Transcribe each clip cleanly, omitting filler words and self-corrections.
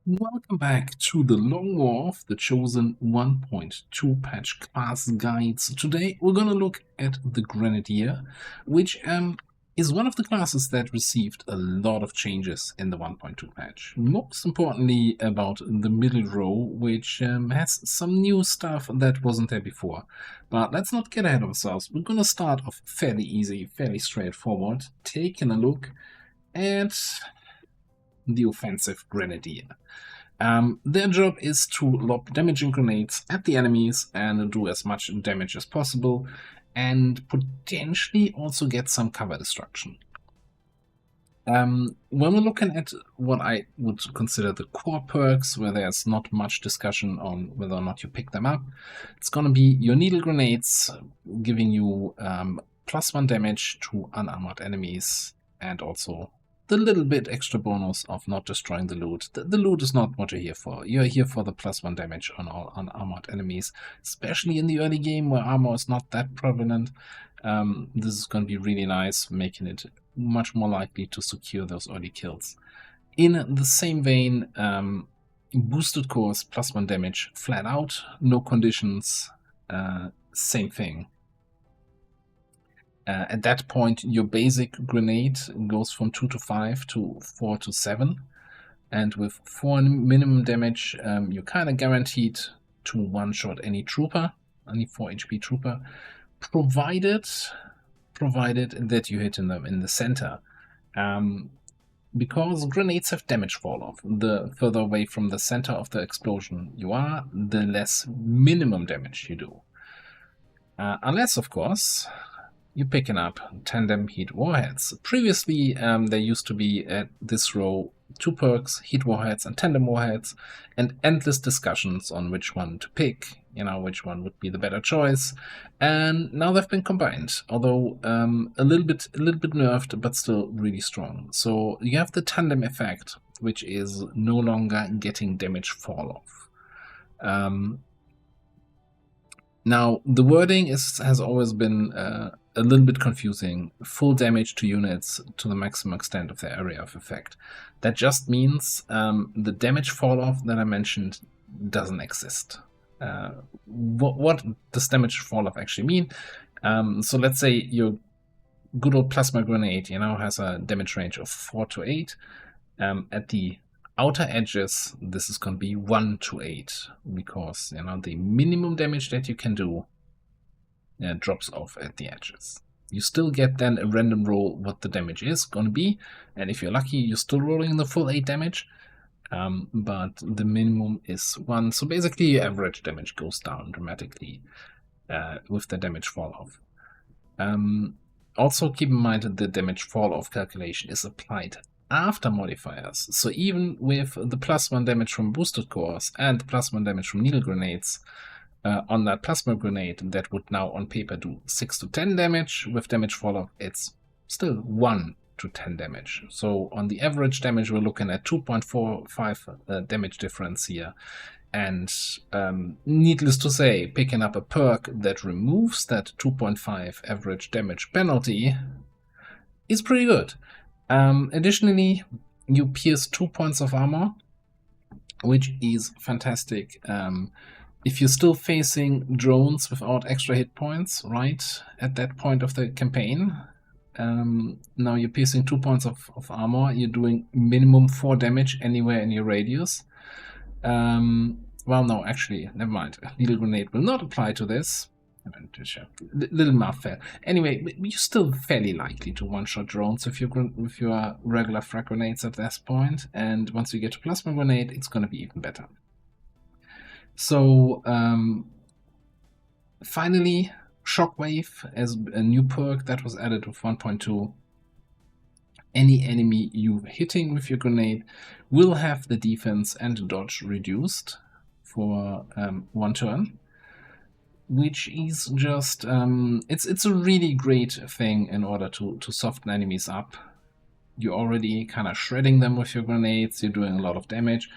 Welcome back to the Long War of the Chosen 1.2 patch class guides. Today we're gonna look at the Grenadier, which is one of the classes that received a lot of changes in the 1.2 patch. Most importantly about the middle row, which has some new stuff that wasn't there before. But let's not get ahead of ourselves. We're gonna start off fairly easy, fairly straightforward, taking a look at the offensive Grenadier. Their job is to lob damaging grenades at the enemies and do as much damage as possible, and potentially also get some cover destruction. When we're looking at what I would consider the core perks, where there's not much discussion on whether or not you pick them up, it's going to be your needle grenades, giving you +1 damage to unarmored enemies, and also the little bit extra bonus of not destroying the loot. The loot is not what you're here for. You're here for the +1 damage on all unarmored enemies, especially in the early game where armor is not that prevalent. This is going to be really nice, making it much more likely to secure those early kills. In the same vein, boosted cores, +1 damage flat out, no conditions, same thing. At that point, your basic grenade goes from 2 to 5 to 4 to 7. And with 4 minimum damage, you're kind of guaranteed to one-shot any trooper, any 4 HP trooper, provided that you hit them in the center. Because grenades have damage fall-off. The further away from the center of the explosion you are, the less minimum damage you do. Unless, of course, you're picking up tandem heat warheads. Previously, there used to be at this row 2 perks, heat warheads and tandem warheads, and endless discussions on which one to pick, which one would be the better choice. And now they've been combined, although a little bit nerfed, but still really strong. So you have the tandem effect, which is no longer getting damage fall off. Now, the wording has always been a little bit confusing. Full damage to units to the maximum extent of their area of effect. That just means the damage fall-off that I mentioned doesn't exist. What does damage fall-off actually mean? So let's say your good old plasma grenade, has a damage range of 4 to 8. At the outer edges, this is going to be 1 to 8, because the minimum damage that you can do drops off at the edges. You still get then a random roll what the damage is going to be, and if you're lucky, you're still rolling the full 8 damage, but the minimum is 1. So basically, your average damage goes down dramatically with the damage fall off. Also, keep in mind that the damage fall off calculation is applied after modifiers. So even with the +1 damage from boosted cores and the +1 damage from needle grenades on that plasma grenade, that would now on paper do 6 to 10 damage. With damage fall-off, it's still 1 to 10 damage. So on the average damage, we're looking at 2.45 damage difference here. And needless to say, picking up a perk that removes that 2.5 average damage penalty is pretty good. Additionally, you pierce 2 points of armor, which is fantastic. If you're still facing drones without extra hit points, right, at that point of the campaign, now you're piercing 2 points of armor, you're doing minimum 4 damage anywhere in your radius. Well, no, actually, never mind. Needle grenade will not apply to this. Little math fail. Anyway, you're still fairly likely to one-shot drones with your regular frag grenades at this point, and once you get to plasma grenade, it's going to be even better. So finally, Shockwave as a new perk that was added with 1.2. Any enemy you're hitting with your grenade will have the defense and dodge reduced for 1 turn, which is just it's a really great thing in order to soften enemies up. You're already kind of shredding them with your grenades. You're doing a lot of damage.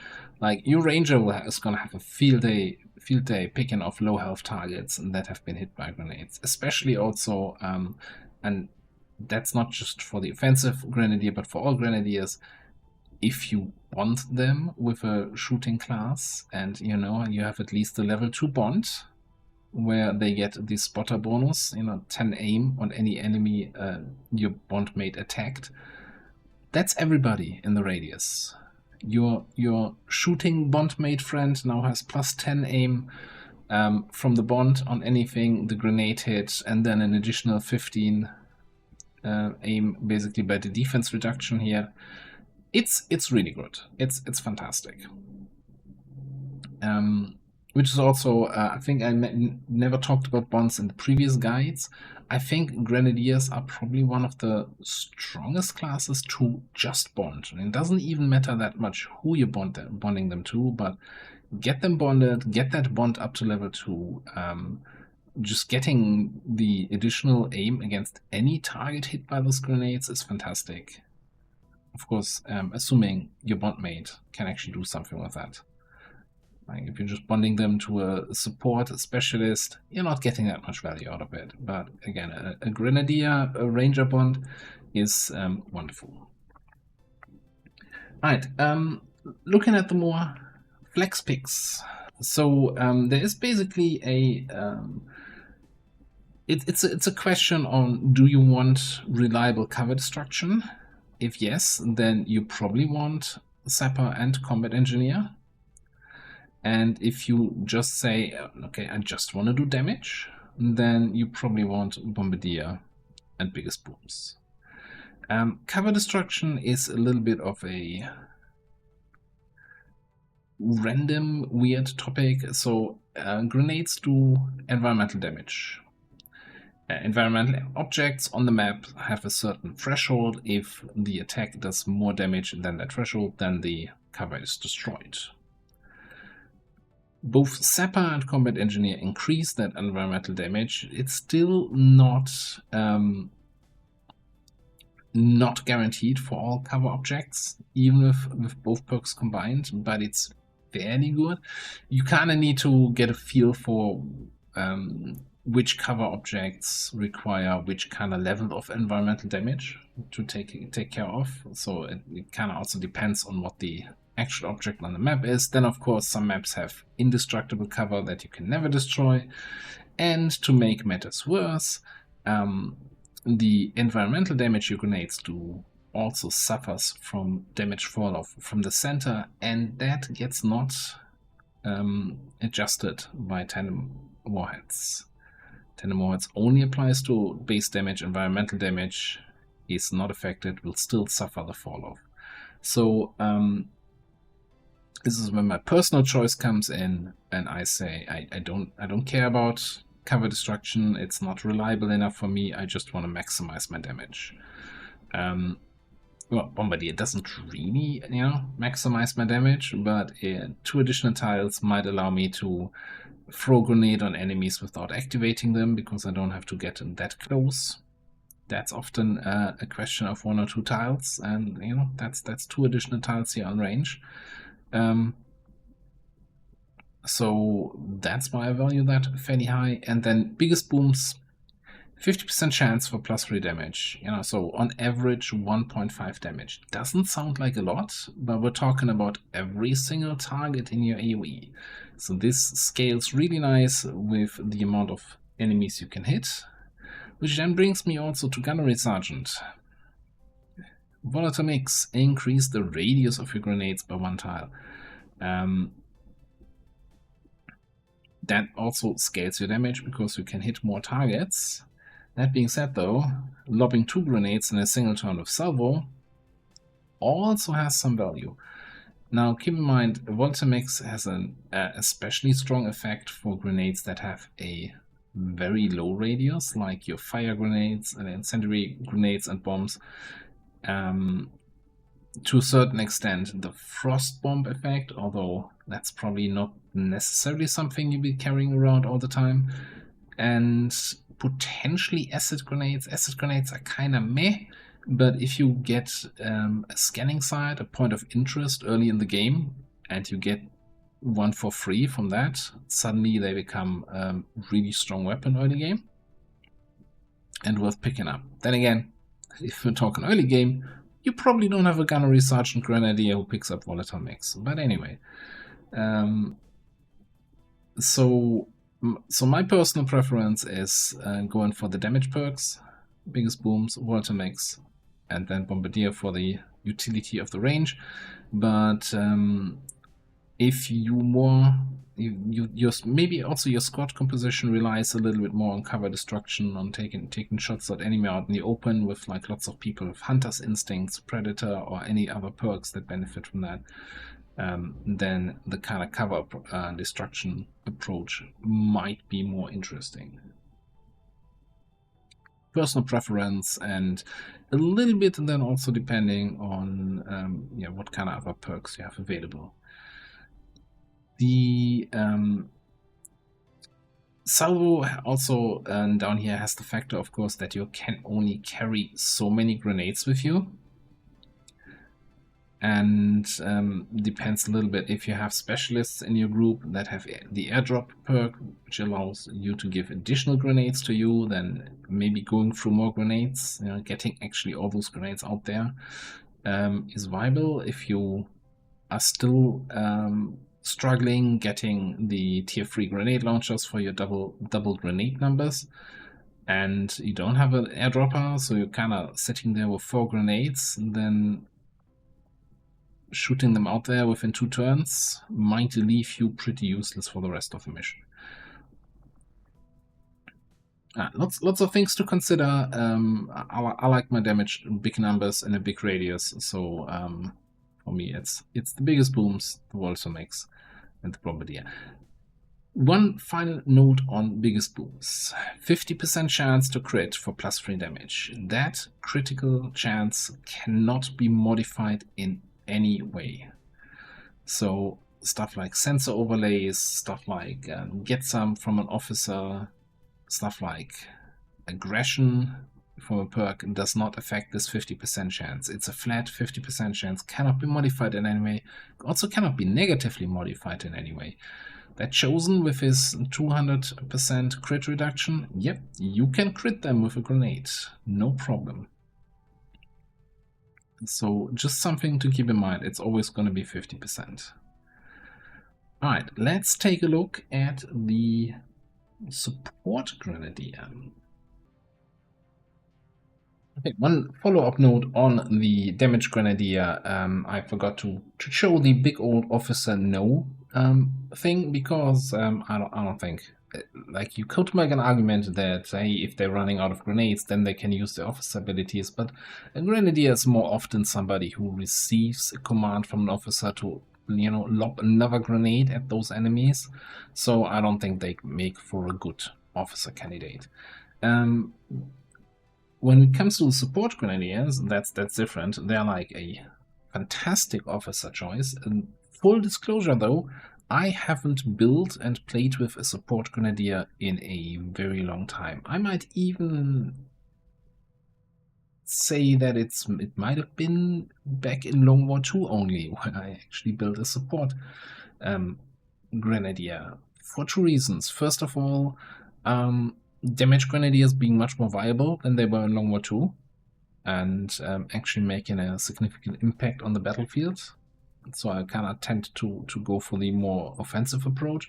Like, your ranger is going to have a field day picking off low health targets that have been hit by grenades. Especially also, and that's not just for the offensive grenadier, but for all grenadiers. if you bond them with a shooting class, and you have at least a level 2 bond, where they get the spotter bonus, 10 aim on any enemy your bondmate attacked. That's everybody in the radius. Your shooting bondmate friend now has plus 10 aim from the bond on anything the grenade hit, and then an additional 15 aim basically by the defense reduction here. It's really good. It's fantastic. Which is also, I think I never talked about bonds in the previous guides. I think Grenadiers are probably one of the strongest classes to just bond. And it doesn't even matter that much who you're bonding them to, but get them bonded, get that bond up to level 2. Just getting the additional aim against any target hit by those grenades is fantastic. Of course, assuming your bondmate can actually do something with that. Like if you're just bonding them to a support, a specialist, you're not getting that much value out of it. But again, a Grenadier, a Ranger bond is wonderful. Alright, looking at the more flex picks. So there is basically a... it's a question on, do you want reliable cover destruction? If yes, then you probably want Sapper and Combat Engineer. And if you just say, okay, I just want to do damage, then you probably want Bombardier and Biggest Booms. Cover destruction is a little bit of a random, weird topic. So grenades do environmental damage. Environmental objects on the map have a certain threshold. If the attack does more damage than that threshold, then the cover is destroyed. Both Sapper and Combat Engineer increase that environmental damage. It's still not guaranteed for all cover objects, even with both perks combined, but it's fairly good. You kind of need to get a feel for which cover objects require which kind of level of environmental damage to take care of. So it kind of also depends on what the actual object on the map is. Then of course some maps have indestructible cover that you can never destroy, and to make matters worse, the environmental damage your grenades do also suffers from damage fall off from the center, and that gets not adjusted by Tandem Warheads. Tandem Warheads only applies to base damage. Environmental damage is not affected, will still suffer the fall off. So this is when my personal choice comes in, and I say I don't care about cover destruction. It's not reliable enough for me. I just want to maximize my damage. Well, Bombardier doesn't really, maximize my damage, but 2 additional tiles might allow me to throw a grenade on enemies without activating them, because I don't have to get that close. That's often a question of 1 or 2 tiles, and that's 2 additional tiles here on range. So that's why I value that fairly high. And then Biggest Booms, 50% chance for +3 damage. So on average 1.5 damage. Doesn't sound like a lot, but we're talking about every single target in your AoE. So this scales really nice with the amount of enemies you can hit, which then brings me also to Gunnery Sergeant. Volatile Mix, increase the radius of your grenades by 1 tile. That also scales your damage because you can hit more targets. That being said though, lobbing 2 grenades in a single turn of salvo also has some value. Now keep in mind, Volatile Mix has an especially strong effect for grenades that have a very low radius, like your fire grenades and incendiary grenades and bombs. To a certain extent, the frost bomb effect, although that's probably not necessarily something you'll be carrying around all the time. And potentially acid grenades. Acid grenades are kind of meh, but if you get a scanning site, a point of interest early in the game, and you get 1 for free from that, suddenly they become a really strong weapon early game and worth picking up. Then again, if we're talking early game, you probably don't have a gunnery sergeant grenadier who picks up volatile mix. But anyway, so my personal preference is going for the damage perks, biggest booms, volatile mix, and then bombardier for the utility of the range. But if you more, maybe also your squad composition relies a little bit more on cover destruction, on taking shots at enemy out in the open with like lots of people with hunter's instincts, predator, or any other perks that benefit from that, then the kind of cover destruction approach might be more interesting. Personal preference, and a little bit, and then also depending on what kind of other perks you have available. The salvo also down here has the factor, of course, that you can only carry so many grenades with you. And depends a little bit if you have specialists in your group that have the airdrop perk, which allows you to give additional grenades to you, then maybe going through more grenades, getting actually all those grenades out there is viable. If you are still struggling getting the tier 3 grenade launchers for your double grenade numbers, and you don't have an airdropper, so you're kind of sitting there with 4 grenades, then shooting them out there within 2 turns might leave you pretty useless for the rest of the mission. Lots of things to consider. I like my damage big numbers and a big radius, so for me it's the biggest booms, the volatile mix, and the bombardier. One final note on biggest booms: 50% chance to crit for +3 damage. That critical chance cannot be modified in any way. So stuff like sensor overlays, stuff like get some from an officer, stuff like aggression from a perk does not affect this 50% chance. It's a flat 50% chance, cannot be modified in any way, also cannot be negatively modified in any way. That Chosen with his 200% crit reduction, yep, you can crit them with a grenade, no problem. So just something to keep in mind, it's always going to be 50%. Alright, let's take a look at the support Grenadier. Okay, one follow-up note on the damage Grenadier. I forgot to show the big old officer no thing, because I don't think, like, you could make an argument that, hey, if they're running out of grenades, then they can use the officer abilities, but a Grenadier is more often somebody who receives a command from an officer to, lob another grenade at those enemies, so I don't think they make for a good officer candidate. When it comes to support Grenadiers, that's different. They're like a fantastic officer choice. And full disclosure though, I haven't built and played with a support Grenadier in a very long time. I might even say that it might have been back in Long War 2 only when I actually built a support Grenadier, for 2 reasons. First of all, damage Grenadiers being much more viable than they were in Long War 2, and actually making a significant impact on the battlefield. So I kind of tend to go for the more offensive approach.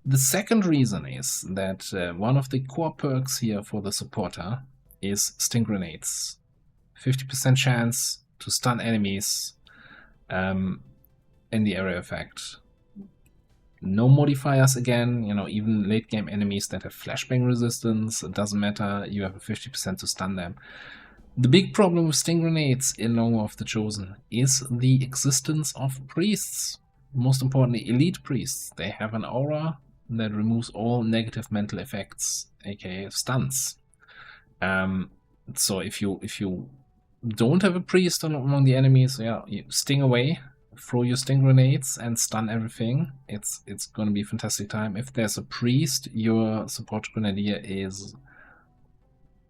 The second reason is that one of the core perks here for the supporter is sting grenades. 50% chance to stun enemies in the area effect. No modifiers again, even late game enemies that have flashbang resistance, it doesn't matter, you have a 50% to stun them. The big problem with sting grenades in Long War of the Chosen is the existence of priests. Most importantly, elite priests. They have an aura that removes all negative mental effects, aka stuns. So if you don't have a priest among the enemies, you sting away, throw your sting grenades and stun everything. It's going to be a fantastic time. If there's a priest, your support Grenadier is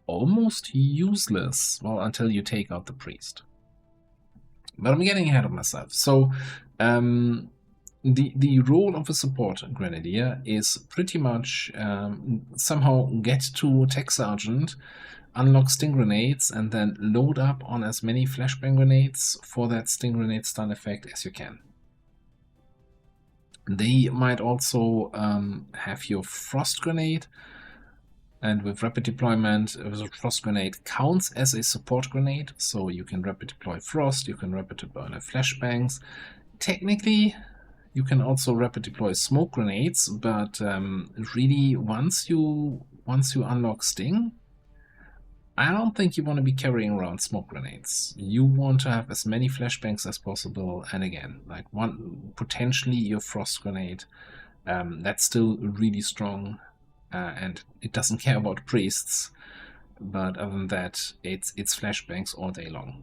almost useless, well, until you take out the priest. But I'm getting ahead of myself. So The role of a support grenadier is pretty much somehow get to tech sergeant, unlock sting grenades, and then load up on as many flashbang grenades for that sting grenade stun effect as you can. They might also have your frost grenade, and with rapid deployment, the frost grenade counts as a support grenade, so you can rapid deploy frost, you can rapid deploy flashbangs. Technically, you can also rapid deploy smoke grenades, but really once you unlock Sting, I don't think you want to be carrying around smoke grenades. You want to have as many flashbangs as possible, and again, like potentially your frost grenade. That's still really strong, and it doesn't care about priests. But other than that, it's flashbangs all day long.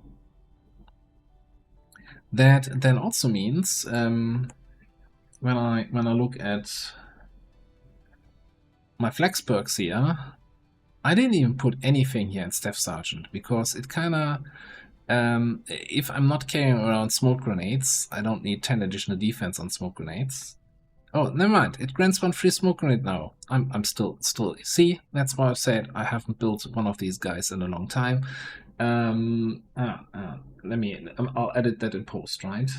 That then also means when I look at my flex perks here, I didn't even put anything here in Staff Sergeant because it kind of, if I'm not carrying around smoke grenades, I don't need 10 additional defense on smoke grenades. Oh, never mind. It grants 1 free smoke grenade now. I'm still. See, that's why I said I haven't built one of these guys in a long time. I'll edit that in post, right?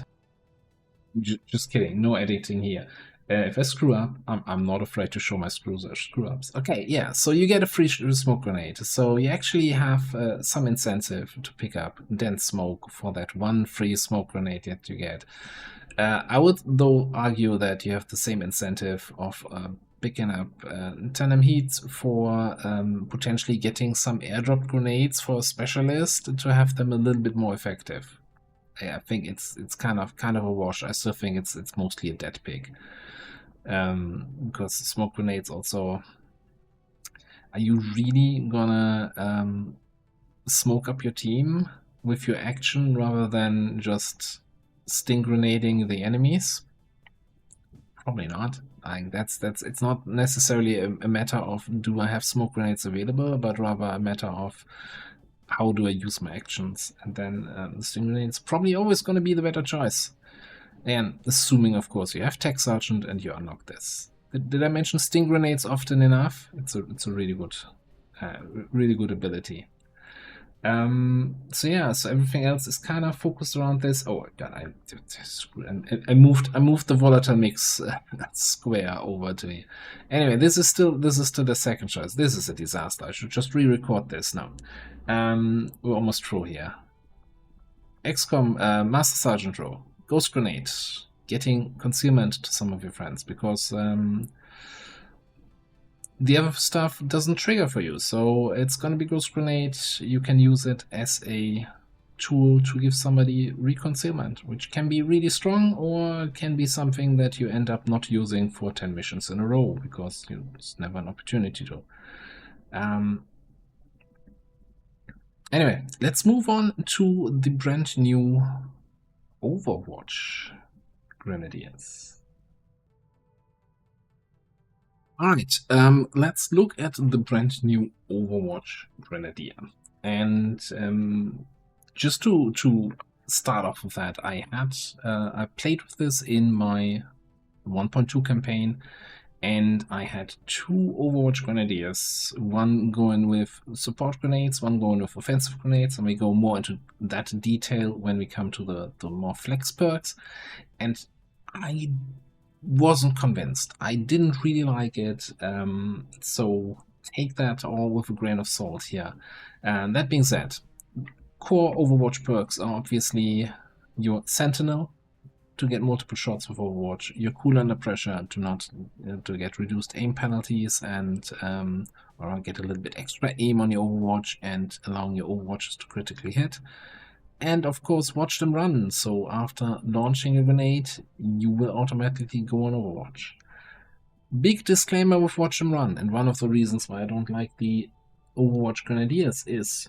Just kidding. No editing here. If I screw up, I'm not afraid to show my screw-ups. Okay, yeah, so you get a free smoke grenade. So you actually have some incentive to pick up dense smoke for that 1 free smoke grenade that you get. I would, though, argue that you have the same incentive of picking up tandem heat for potentially getting some airdrop grenades for a specialist to have them a little bit more effective. I think it's kind of a wash. I still think it's mostly a dead pick. Because smoke grenades also, are you really gonna smoke up your team with your action rather than just sting grenading the enemies? Probably not. Like it's not necessarily a matter of do I have smoke grenades available, but rather a matter of how do I use my actions, and then the sting grenades probably always going to be the better choice. And assuming, of course, you have Tech Sergeant and you unlock this. Did I mention sting grenades often enough? It's a really good ability. So yeah, so everything else is kind of focused around this. Oh god, I moved the volatile mix square over to me. Anyway, this is still the second choice. This is a disaster. I should just re-record this now. We're almost through here. XCOM Master Sergeant row. Ghost Grenade. Getting concealment to some of your friends because the other stuff doesn't trigger for you. So it's going to be Ghost Grenade. You can use it as a tool to give somebody reconcealment, which can be really strong or can be something that you end up not using for 10 missions in a row because there's never an opportunity to. Anyway, let's move on to the brand new Overwatch Grenadiers. Alright, let's look at the brand new Overwatch Grenadier. And just to start off with that, I played with this in my 1.2 campaign, and I had 2 Overwatch Grenadiers, one going with support grenades, one going with offensive grenades, and we go more into that detail when we come to the more flex perks. And I wasn't convinced. I didn't really like it, so take that all with a grain of salt here. That being said, core Overwatch perks are obviously your Sentinel, to get multiple shots with Overwatch, you're cool under pressure to get reduced aim penalties and or get a little bit extra aim on your Overwatch and allowing your Overwatches to critically hit. And of course, watch them run. So after launching a grenade, you will automatically go on Overwatch. Big disclaimer with watch them run, and one of the reasons why I don't like the Overwatch Grenadiers is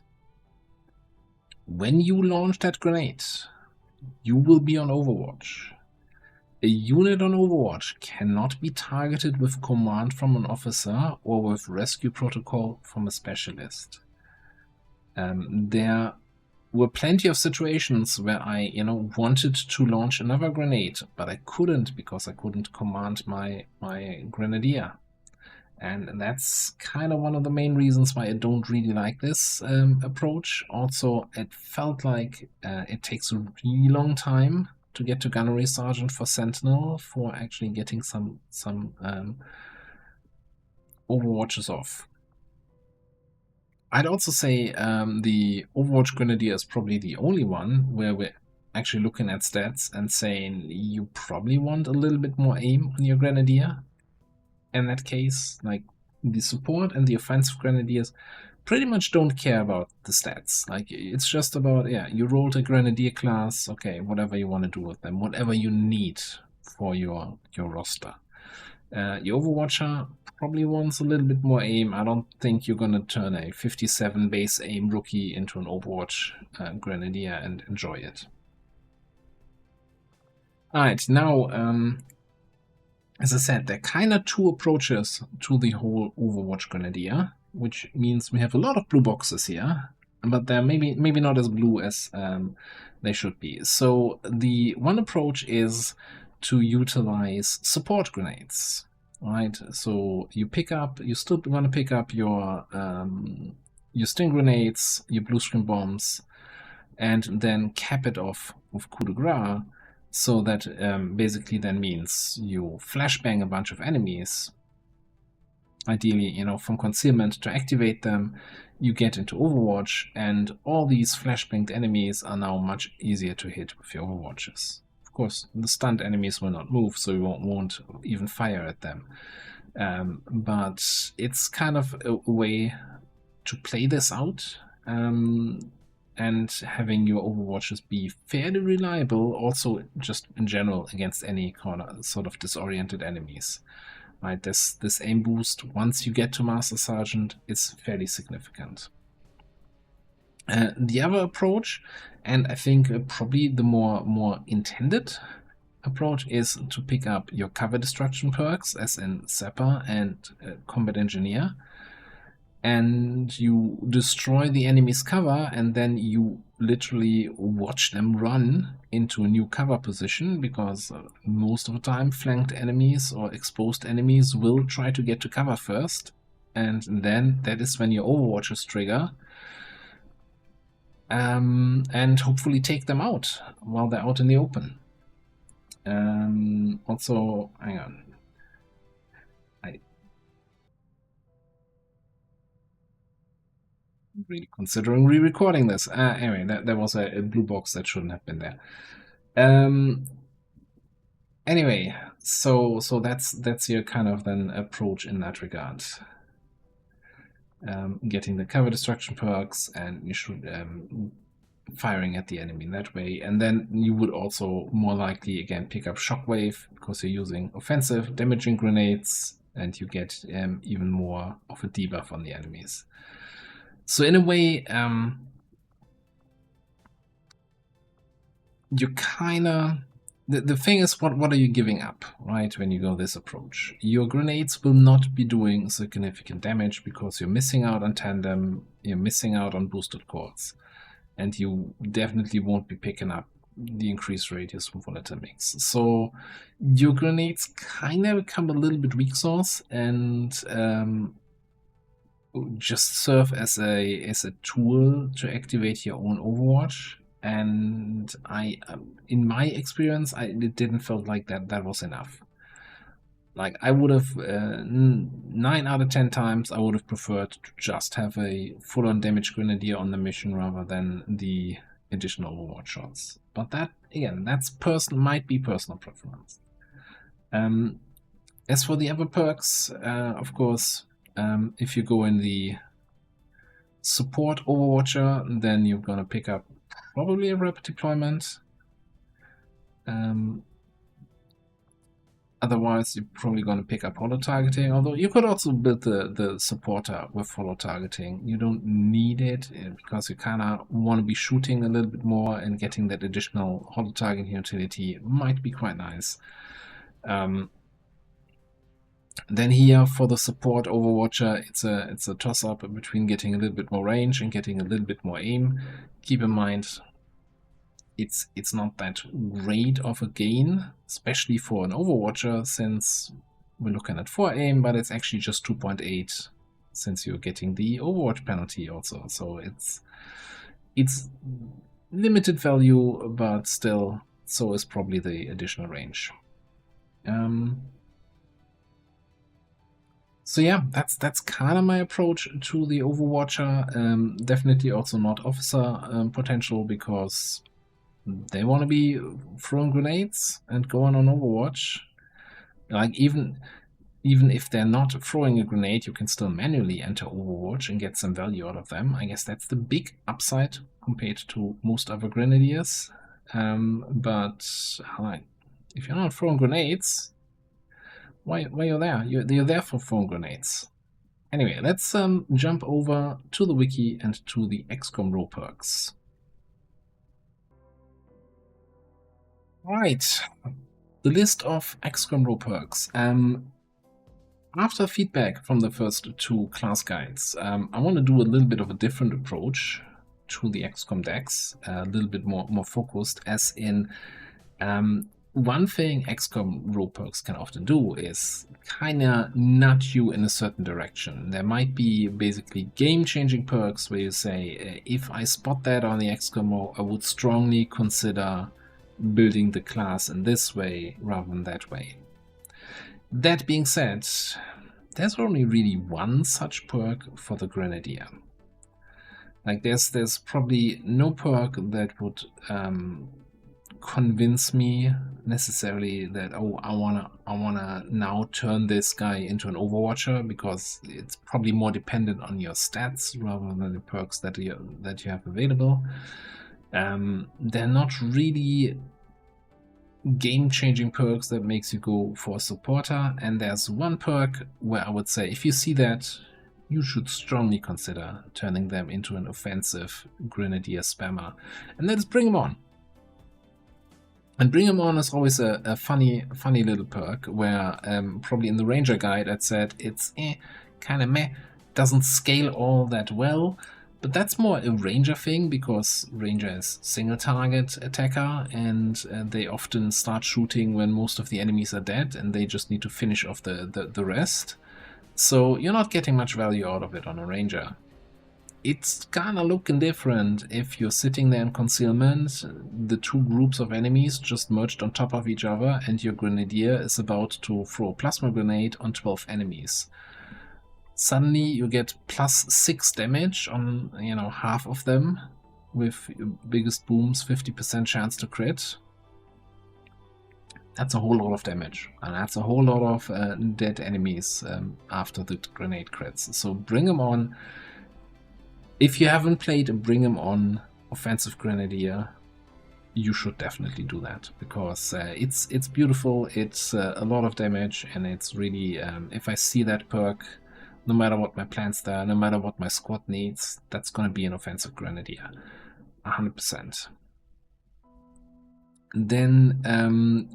when you launch that grenade, you will be on Overwatch. A unit on Overwatch cannot be targeted with command from an officer or with rescue protocol from a specialist. There were plenty of situations where I, wanted to launch another grenade, but I couldn't because I couldn't command my Grenadier. And that's kind of one of the main reasons why I don't really like this approach. Also, it felt like it takes a really long time to get to Gunnery Sergeant for Sentinel for actually getting some Overwatches off. I'd also say the Overwatch Grenadier is probably the only one where we're actually looking at stats and saying you probably want a little bit more aim on your Grenadier. In that case, like the support and the offensive Grenadiers pretty much don't care about the stats. Like it's just about, yeah, you rolled a Grenadier class, okay, whatever you want to do with them, whatever you need for your roster. Your Overwatcher probably wants a little bit more aim. I don't think you're gonna turn a 57 base aim rookie into an Overwatch Grenadier and enjoy it. Alright, now as I said, there are kind of two approaches to the whole Overwatch Grenadier, which means we have a lot of blue boxes here, but they're maybe not as blue as they should be. So the one approach is to utilize support grenades, right? So you still want to pick up your sting grenades, your blue screen bombs, and then cap it off with coup de grace. So that basically then means you flashbang a bunch of enemies, ideally, from concealment to activate them. You get into Overwatch, and all these flashbanged enemies are now much easier to hit with your Overwatches. Of course, the stunned enemies will not move, so you won't even fire at them. But it's kind of a way to play this out. And having your Overwatches be fairly reliable, also just in general against any kind of sort of disoriented enemies. Right, this aim boost once you get to Master Sergeant is fairly significant. The other approach, and I think probably the more intended approach, is to pick up your cover destruction perks, as in Sapper and Combat Engineer. And you destroy the enemy's cover, and then you literally watch them run into a new cover position, because most of the time flanked enemies or exposed enemies will try to get to cover first, and then that is when your Overwatches trigger, and hopefully take them out while they're out in the open. Also, hang on. Really considering re-recording this. Anyway, there was a blue box that shouldn't have been there. Anyway, so that's your kind of then approach in that regard. Getting the cover destruction perks, and you should firing at the enemy in that way, and then you would also more likely again pick up Shockwave because you're using offensive damaging grenades, and you get even more of a debuff on the enemies. So in a way, you kind of... The thing is, what are you giving up, right, when you go this approach? Your grenades will not be doing significant damage because you're missing out on tandem, you're missing out on boosted cores, and you definitely won't be picking up the increased radius from volatile mix. So your grenades kind of become a little bit weak sauce, and just serve as a tool to activate your own Overwatch. And in my experience, it didn't feel like that was enough. Like, I would have 9 out of 10 times I would have preferred to just have a full-on damage Grenadier on the mission rather than the additional Overwatch shots. But that, again, might be personal preference. As for the other perks, of course, if you go in the support Overwatcher, then you're gonna pick up probably a rapid deployment. Otherwise, you're probably going to pick up holo targeting, although you could also build the supporter with holo targeting. You don't need it because you kind of want to be shooting a little bit more, and getting that additional holo targeting utility might be quite nice. Then here for the support Overwatcher, it's a toss-up between getting a little bit more range and getting a little bit more aim. Keep in mind, it's not that great of a gain, especially for an Overwatcher, since we're looking at 4 aim, but it's actually just 2.8 since you're getting the Overwatch penalty also. So it's limited value, but still, so is probably the additional range. So yeah, that's kind of my approach to the Overwatcher. Definitely also not officer potential, because they want to be throwing grenades and going on Overwatch. Like even if they're not throwing a grenade, you can still manually enter Overwatch and get some value out of them. I guess that's the big upside compared to most other Grenadiers. But if you're not throwing grenades, why you're there? You're there for throwing grenades. Anyway, let's jump over to the wiki and to the XCOM role perks. Right, the list of XCOM role perks. After feedback from the first 2 class guides, I want to do a little bit of a different approach to the XCOM decks, a little bit more focused, as in one thing XCOM role perks can often do is kind of nudge you in a certain direction. There might be basically game-changing perks where you say, if I spot that on the XCOM role, I would strongly consider building the class in this way rather than that way. That being said, there's only really one such perk for the Grenadier. Like there's probably no perk that would convince me necessarily that, oh, I wanna now turn this guy into an Overwatcher, because it's probably more dependent on your stats rather than the perks that you have available. They're not really game-changing perks that makes you go for a supporter, and there's one perk where I would say if you see that, you should strongly consider turning them into an offensive Grenadier spammer, and that is Bring 'em On. And Bring 'em On is always a funny little perk where probably in the Ranger guide I'd said it's kind of meh, doesn't scale all that well. But that's more a Ranger thing, because Ranger is single target attacker, and they often start shooting when most of the enemies are dead, and they just need to finish off the rest. So you're not getting much value out of it on a Ranger. It's kinda looking different if you're sitting there in concealment, the 2 groups of enemies just merged on top of each other, and your Grenadier is about to throw a plasma grenade on 12 enemies. Suddenly you get +6 damage on, half of them, with biggest booms 50% chance to crit. That's a whole lot of damage, and that's a whole lot of dead enemies after the grenade crits. So Bring 'em On. If you haven't played a Bring 'em On offensive Grenadier, you should definitely do that, because it's beautiful, it's a lot of damage, and it's really, if I see that perk, no matter what my plans are, no matter what my squad needs, that's going to be an offensive Grenadier, 100%. Then,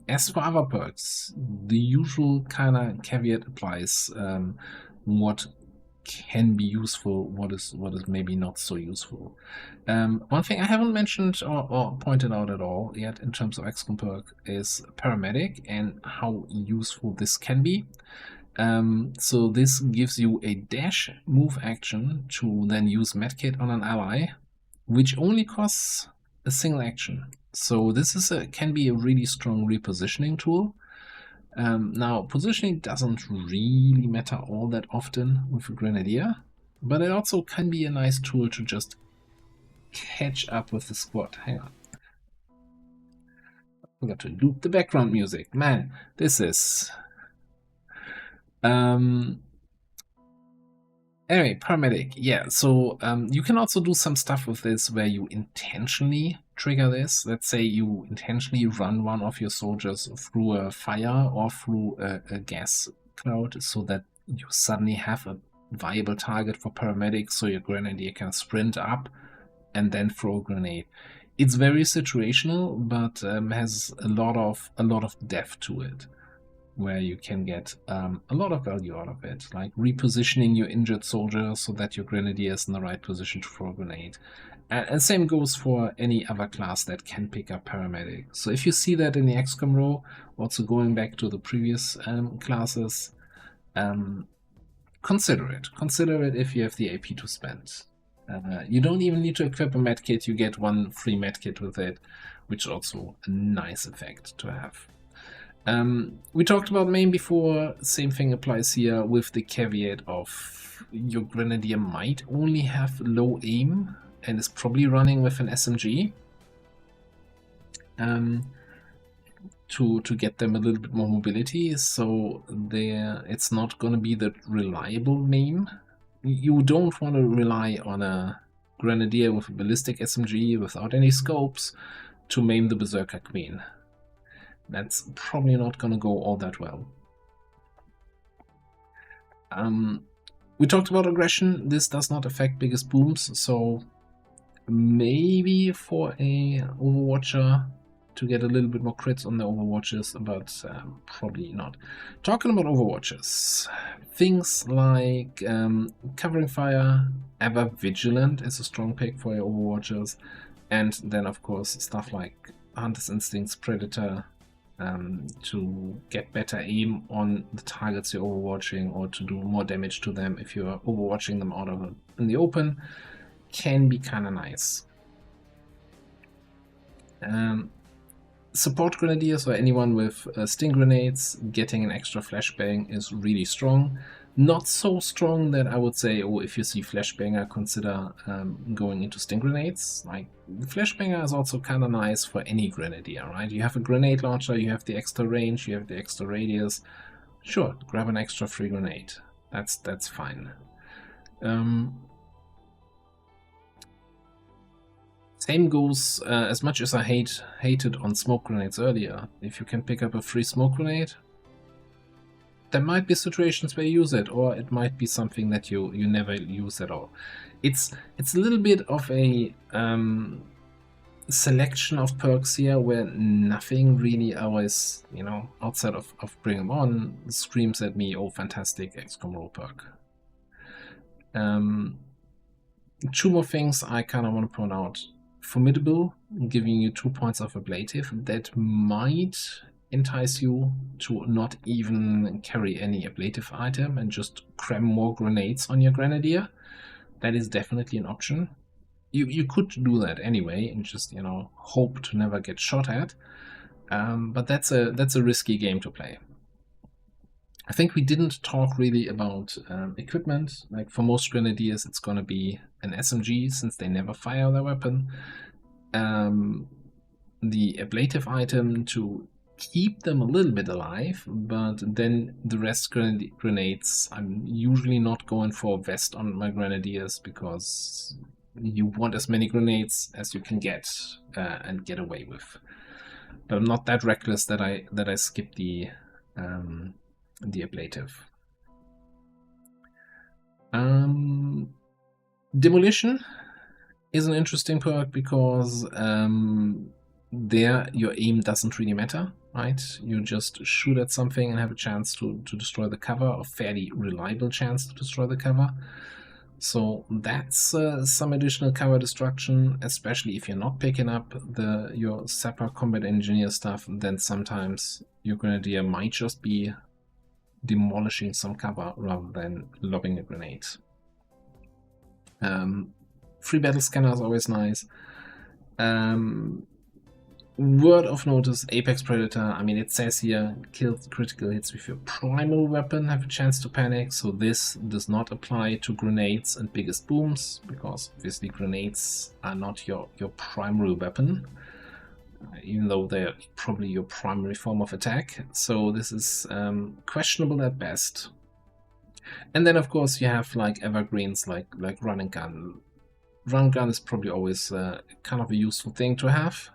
as for other perks, the usual kind of caveat applies. What can be useful, what is maybe not so useful. One thing I haven't mentioned or pointed out at all yet in terms of XCOM perk is Paramedic and how useful this can be. So this gives you a dash move action to then use medkit on an ally, which only costs a single action. So this can be a really strong repositioning tool. Now, positioning doesn't really matter all that often with a Grenadier, but it also can be a nice tool to just catch up with the squad. Hang on. I forgot to loop the background music. Man, this is... Anyway, Paramedic. Yeah, so you can also do some stuff with this where you intentionally trigger this. Let's say you intentionally run one of your soldiers through a fire or through a gas cloud, so that you suddenly have a viable target for Paramedic, so your Grenadier can sprint up and then throw a grenade. It's very situational, but has a lot of depth to it. where you can get a lot of value out of it, like repositioning your injured soldier so that your Grenadier is in the right position to throw a grenade. And same goes for any other class that can pick up paramedic. So if you see that in the XCOM row, also going back to the previous classes, consider it. Consider it if you have the AP to spend. You don't even need to equip a medkit, you get one free medkit with it, which is also a nice effect to have. We talked about main before, same thing applies here with the caveat of your Grenadier might only have low aim and is probably running with an SMG to get them a little bit more mobility, so it's not going to be the reliable main. You don't want to rely on a Grenadier with a ballistic SMG without any scopes to maim the Berserker Queen. That's probably not going to go all that well. We talked about aggression. This does not affect biggest booms, so maybe for a Overwatcher to get a little bit more crits on the Overwatches, but probably not. Talking about Overwatches, things like covering fire, ever vigilant is a strong pick for your Overwatchers, and then of course stuff like Hunter's Instincts, Predator, to get better aim on the targets you're overwatching or to do more damage to them if you're overwatching them out of in the open, can be kind of nice. Support Grenadiers or anyone with sting grenades, getting an extra flashbang is really strong. Not so strong that I would say, oh, if you see flashbanger, consider going into sting grenades. Like, flashbanger is also kind of nice for any Grenadier, right? You have a grenade launcher, you have the extra range, you have the extra radius. Sure, grab an extra free grenade. That's fine. Same goes, as much as I hated on smoke grenades earlier. If you can pick up a free smoke grenade, there might be situations where you use it, or it might be something that you never use at all. It's a little bit of a selection of perks here where nothing really always, you know, outside of bring them on, screams at me, oh, fantastic XCOM roll perk. Two more things I kind of want to point out. Formidable, giving you 2 points of ablative, that might entice you to not even carry any ablative item and just cram more grenades on your Grenadier. That is definitely an option. You could do that anyway and just, you know, hope to never get shot at, but that's a risky game to play. I think we didn't talk really about equipment. Like for most Grenadiers, it's going to be an SMG since they never fire their weapon. The ablative item to keep them a little bit alive, but then the rest grenades, I'm usually not going for a vest on my Grenadiers because you want as many grenades as you can get and get away with. But I'm not that reckless that I skip the ablative. Demolition is an interesting perk because there your aim doesn't really matter, right? You just shoot at something and have a chance to destroy the cover, a fairly reliable chance to destroy the cover. So that's some additional cover destruction, especially if you're not picking up your Sapper Combat Engineer stuff, then sometimes your Grenadier might just be demolishing some cover rather than lobbing a grenade. Free battle scanner is always nice. Word of notice, Apex Predator, I mean, it says here, kill critical hits with your primal weapon, have a chance to panic, so this does not apply to grenades and biggest booms, because obviously grenades are not your primary weapon, even though they're probably your primary form of attack, so this is questionable at best. And then of course you have like evergreens like run and gun. Run and gun is probably always kind of a useful thing to have,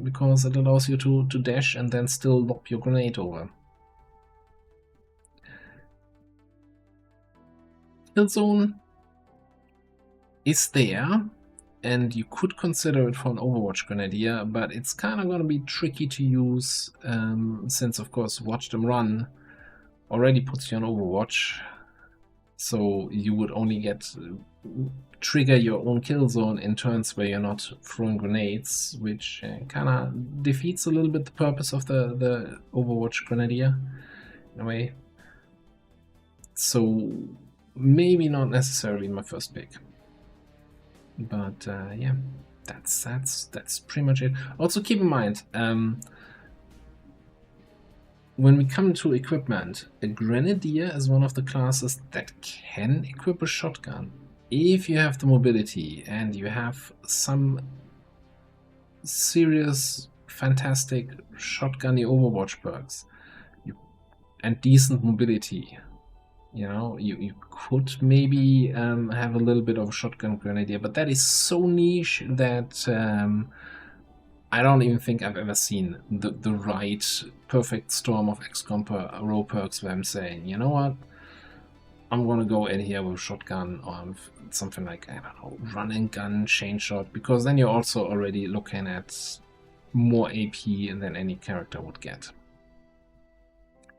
because it allows you to dash and then still lob your grenade over. Kill zone is there, and you could consider it for an Overwatch Grenadier, but it's kind of going to be tricky to use, since of course Watch Them Run already puts you on Overwatch, so you would only get trigger your own kill zone in turns where you're not throwing grenades, which kind of defeats a little bit the purpose of the Overwatch Grenadier in a way. So maybe not necessarily my first pick, but yeah, that's pretty much it. Also keep in mind, when we come to equipment, a Grenadier is one of the classes that can equip a shotgun if you have the mobility and you have some serious, fantastic shotgunny Overwatch perks and decent mobility. You know, you could maybe have a little bit of a shotgun Grenadier, but that is so niche that I don't even think I've ever seen the right perfect storm of XCOM row perks where I'm saying, you know what, I'm gonna go in here with a shotgun or something like, I don't know, run and gun, chain shot, because then you're also already looking at more AP than any character would get.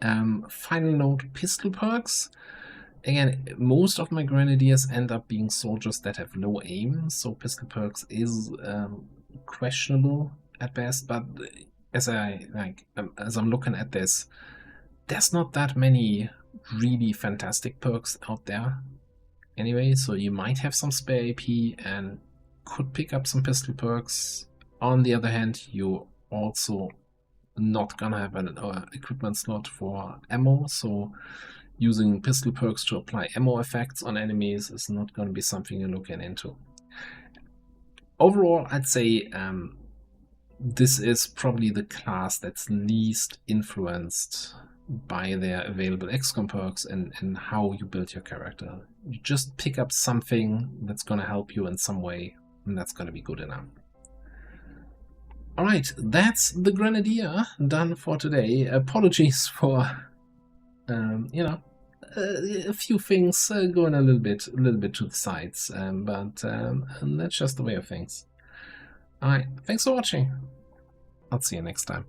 Final note, pistol perks. Again, most of my Grenadiers end up being soldiers that have low aim, so pistol perks is questionable at best, but as I'm looking at this, there's not that many really fantastic perks out there anyway, so you might have some spare AP and could pick up some pistol perks. On the other hand, you also not gonna have an equipment slot for ammo, so using pistol perks to apply ammo effects on enemies is not going to be something you're looking into. Overall, I'd say this is probably the class that's least influenced by their available XCOM perks and how you build your character. You just pick up something that's going to help you in some way, and that's going to be good enough. Alright, that's the Grenadier done for today. Apologies for, you know, a few things going a little bit to the sides, but that's just the way of things. Alright, thanks for watching. I'll see you next time.